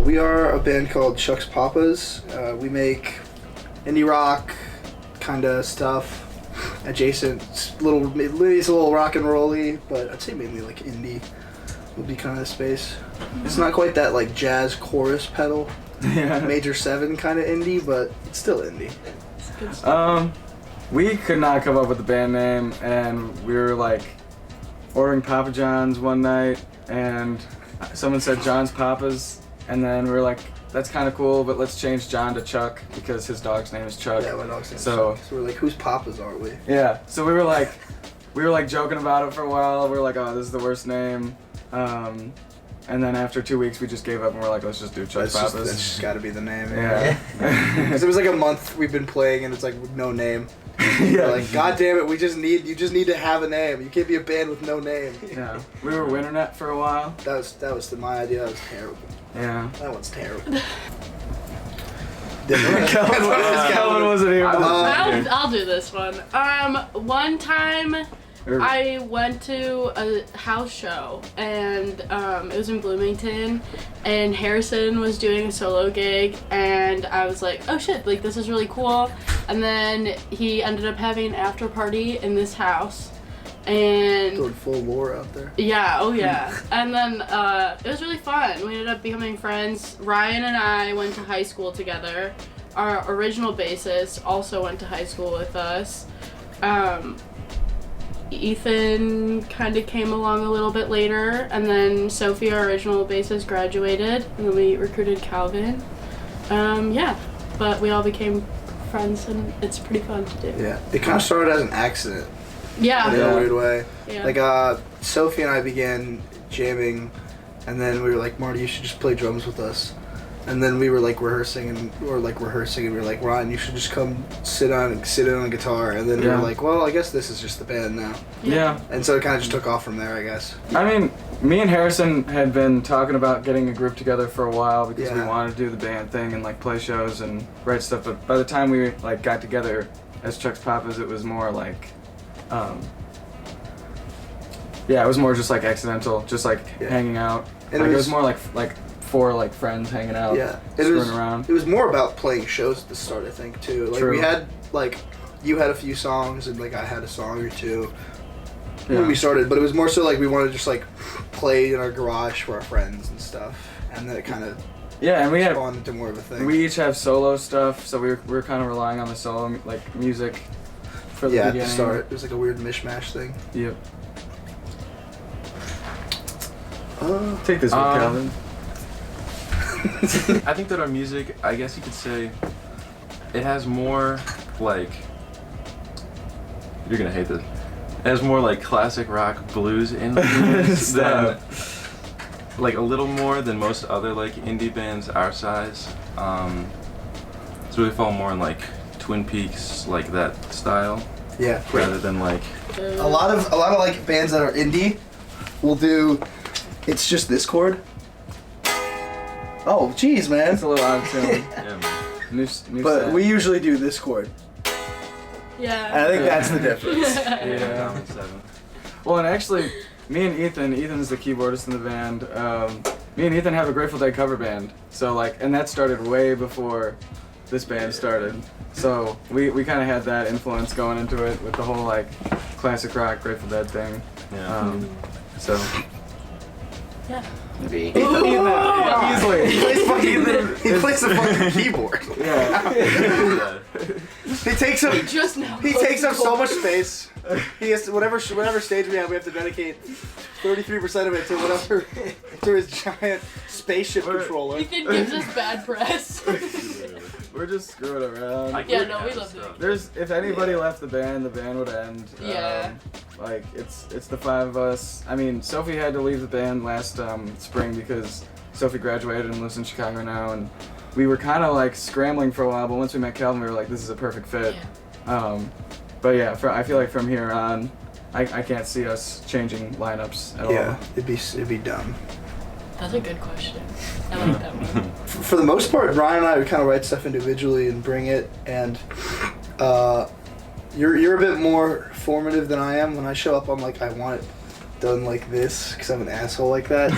We are a band called Chuck's Papas. We make indie rock kind of stuff. Adjacent, it's a little rock and rolly, but I'd say mainly like indie would be kind of the space. It's not quite that like jazz chorus pedal, Major 7 kind of indie, but it's still indie. It's good stuff. We could not come up with a band name, and we were like ordering Papa John's one night, and someone said John's Papas, and then we were like, that's kind of cool, but let's change John to Chuck because his dog's name is Chuck. Yeah, my dog's name is Chuck. So we're like, whose papas are we? Yeah, so we were like joking about it for a while. We were like, oh, this is the worst name. And then after 2 weeks, we just gave up and we're like, let's just do Chuck's Papas. That's just got to be the name. Yeah. Because it was like a month we've been playing and it's like no name. Yeah. Like, God damn it, you just need to have a name. You can't be a band with no name. Yeah. We were Winternet for a while. That was my idea. That was terrible. Yeah. That one's terrible. Calvin wasn't here. I'll do this one. One time I went to a house show and it was in Bloomington and Harrison was doing a solo gig and I was like, oh shit, like this is really cool. And then he ended up having an after party in this house. And throwing full lore out there. Yeah, oh yeah. And then it was really fun. We ended up becoming friends. Ryan and I went to high school together. Our original bassist also went to high school with us. Ethan kind of came along a little bit later, and then Sophie, our original bassist, graduated, and then we recruited Calvin. Yeah, but we all became friends, and it's pretty fun to do. Yeah, it kind of started as an accident. Yeah. In a weird way. Yeah. Like, Sophie and I began jamming, and then we were like, Marty, you should just play drums with us. And then we were like rehearsing, and we were like, Ryan, you should just come sit in on a guitar. And then we were like, well, I guess this is just the band now. Yeah. And so it kind of just took off from there, I guess. I mean, me and Harrison had been talking about getting a group together for a while because we wanted to do the band thing and like play shows and write stuff. But by the time we like got together as Chuck's Papas, it was more like, it was more just like accidental, just like hanging out. And like, it was more like four like friends hanging out, screwing around. It was more about playing shows at the start, I think, too. Like we had like, you had a few songs and like I had a song or two when we started, but it was more so like we wanted to just like play in our garage for our friends and stuff, and then it kind of and we spawned into more of a thing. We each have solo stuff, so we were kind of relying on the solo like music for the beginning. At the start, it was like a weird mishmash thing. Yep. Take this one, Calvin. I think that our music, I guess you could say, it has more like, you're gonna hate this, it has more like classic rock blues influence than, like a little more than most other like indie bands our size. So we fall more in like Twin Peaks, like that style. Yeah. Rather than like a lot of like bands that are indie will do, it's just this chord. Oh, jeez, man. It's a little out of tune. New but set. we usually do this chord. Yeah. And I think that's the difference. Yeah. Well, and actually, me and Ethan's the keyboardist in the band. Me and Ethan have a Grateful Dead cover band. So like, and that started way before this band started. So we kind of had that influence going into it with the whole like classic rock Grateful Dead thing. Yeah. So. Yeah. Maybe. Easily. He plays the fucking keyboard. Yeah. He takes up so much space. He has to, whatever stage we have to dedicate 33% of it to whatever to his giant spaceship controller. Ethan gives us bad press. We're just screwing around. We love it. If anybody left the band would end. Yeah. Like it's the five of us. I mean, Sophie had to leave the band last spring because Sophie graduated and lives in Chicago now, and we were kind of like scrambling for a while. But once we met Calvin, we were like, this is a perfect fit. Yeah. But yeah, I feel like from here on, I can't see us changing lineups at all. Yeah, it'd be dumb. That's a good question. I like that one. For the most part, Ryan and I would kind of write stuff individually and bring it, and you're a bit more formative than I am. When I show up, I'm like, I want it done like this because I'm an asshole like that.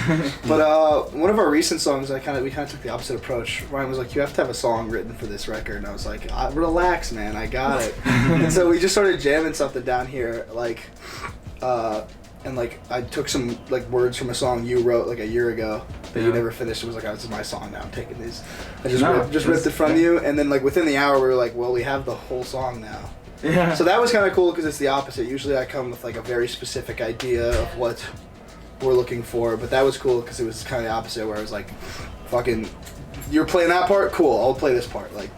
But one of our recent songs, we kind of took the opposite approach. Ryan was like, "You have to have a song written for this record," and I was like, "Relax, man, I got it." And so we just started jamming something down here, like, and like I took some like words from a song you wrote like a year ago that you never finished. It was like, "Oh, this is my song now. I'm taking these." I just ripped it from you, and then like within the hour we were like, "Well, we have the whole song now." Yeah. So that was kind of cool because it's the opposite. Usually I come with like a very specific idea of what we're looking for, but that was cool because it was kind of the opposite where I was like, fucking, you're playing that part? Cool, I'll play this part. Like,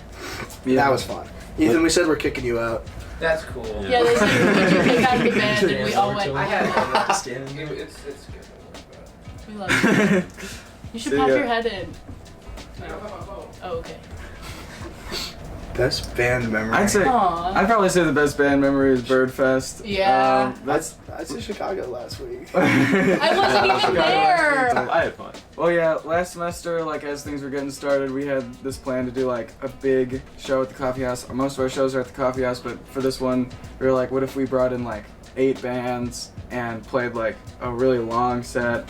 that was fun. Ethan, we said we're kicking you out. That's cool. Yeah, they said we should pick out the band and we all went, I had "Oh, standing. It's good. we love you." You should See pop ya. your head in. Oh, okay. Best band memory. I'd Aw. probably say the best band memory is Birdfest. Yeah. That's. I said Chicago last week. I wasn't even there. I had fun. Well, yeah, last semester, like as things were getting started, we had this plan to do like a big show at the coffee house. Most of our shows are at the coffee house, but for this one, we were like, what if we brought in like 8 bands and played like a really long set?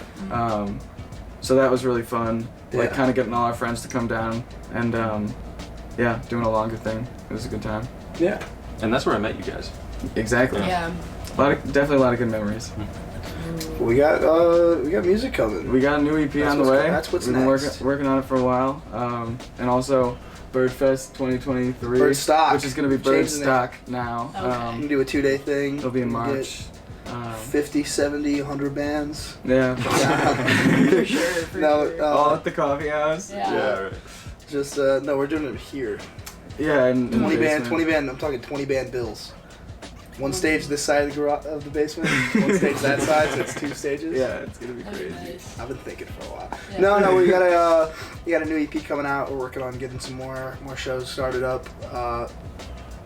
So that was really fun. Like Yeah. kind of getting all our friends to come down and yeah, doing a longer thing. It was a good time. Yeah. And that's where I met you guys. Exactly. Yeah. Definitely a lot of good memories. We got music coming. We got a new EP That's on the what's way. that's what's We've been next. working on it for a while. And also Birdfest 2023. Birdstock. Which is going to be Change the name. Birdstock now. Okay. We can do a 2-day thing. It'll be in We can March. get 50, 70, 100 bands. Yeah. For sure. For No, sure. All at the coffee house. Yeah. right. Just no, we're doing it here. Yeah, and 20 band. I'm talking 20 band bills. One stage this side of the of the basement. One stage that side. So it's 2 stages. Yeah, it's gonna be That'd be crazy. nice. I've been thinking for a while. Yeah. No, we got a new EP coming out. We're working on getting some more shows started up.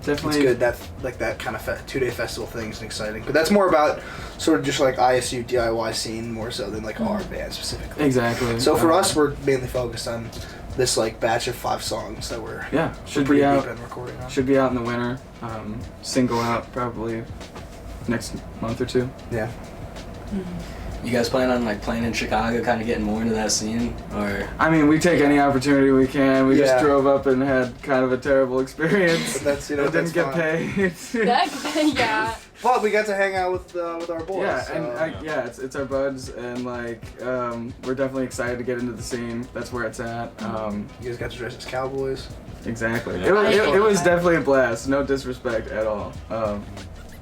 Definitely. It's good. That kind of 2-day festival thing is exciting. But that's more about sort of just like ISU DIY scene more so than like our band specifically. Exactly. So for us, we're mainly focused on this like batch of 5 songs that we're should pretty be out. deep in recording on. Should be out in the winter. Single out probably next month or 2. Yeah. You guys plan on like playing in Chicago, kind of getting more into that scene, or? I mean, we take any opportunity we can. We Yeah. just drove up and had kind of a terrible experience. But that's It didn't get paid. Yeah. But we got to hang out with our boys. Yeah, so. and it's our buds, and like we're definitely excited to get into the scene. That's where it's at. You guys got to dress as cowboys. Exactly. Yeah. It was definitely a blast. No disrespect at all.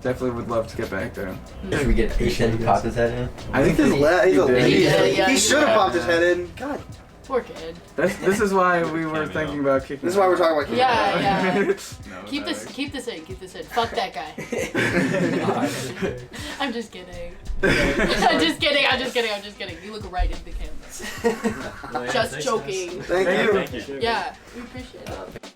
Definitely would love to get back there. Should we get Ethan to pop his head in? I think He's he a- did. Yeah, he should have yeah. popped his head in. God. Poor kid. This is why we were thinking about kicking. This is why we're talking about kicking Yeah, yeah. No, Keep this in. Keep this in. Fuck that guy. I'm just kidding. I'm just kidding. You look right into the camera. Just joking. Thank you. Thank you. Yeah, we appreciate it.